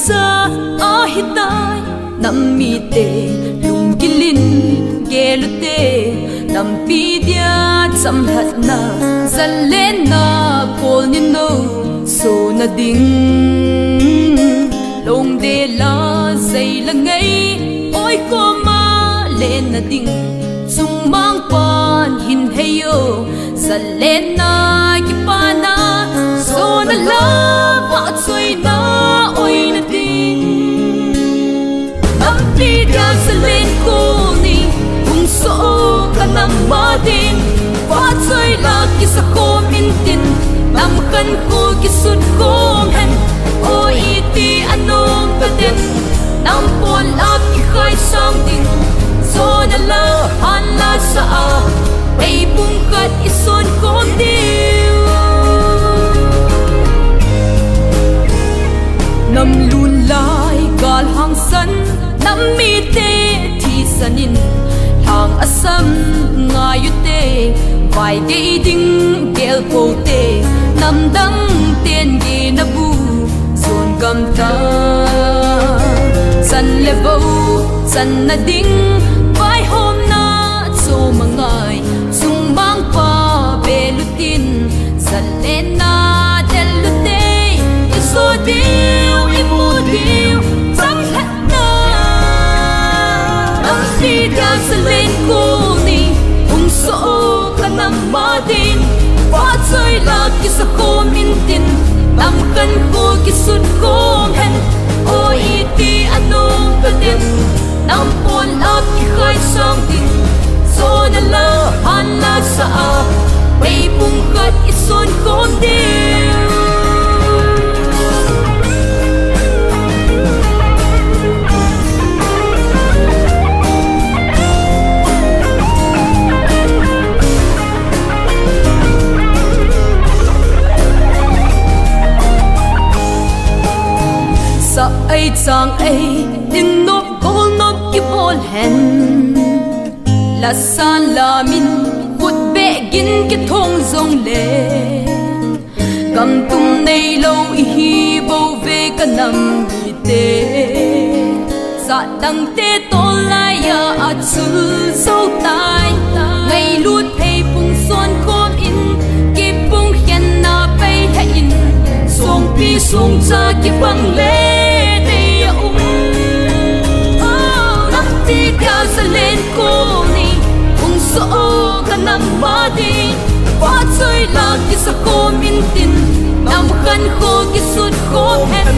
za a hitai nam mi te lung kilin gelute nam pi dia cham hat na zalen na pol ni no so na ding long de la zai la ngai oi ko ma len na ding sung mang pan hin heyo zalen na ki pa na so na la pa choi na oi na ding nam pi dia zalen ko ni kung so ka nam ma din pa choi la ki sa ko min tin nam kan ko ki sut kong hen o iti anong kaden nam pon lap ki khai sang din so na la han la sa a ay pung kat ison kong diu nam lun lai gal hang san nam mi te thi sanin hang asam ngayute vai de ding gel po te nam dang ten gi na bu zon gam ta san le bo san na ding vai hôm na so mangai sung bang pa belutin san le na del lute iso diu imu diu sang het na ang si dia salen ko ni ung so ka nam ma din pa choi la ki sa ko min tin nam kan ko ki sun kong hen o iti anong kaden nam pon lap ki khai sang tin so na la han la sa a bay pung kat ison kong din sa ai chang ai din nop gol nop ki bol hen la san la min khut be gin ki thong zong le kam tum nei lo i hi bo ve ka nam mi te sa dang te to la ya a chu so tai ngai lut thei pung son khom in ki pung hian na pe ha in song pi sung cha ki bang le salen ko ni kung so ka nam ma din pa choi la ki sa ko min tin nam kan ko ki sut ko hen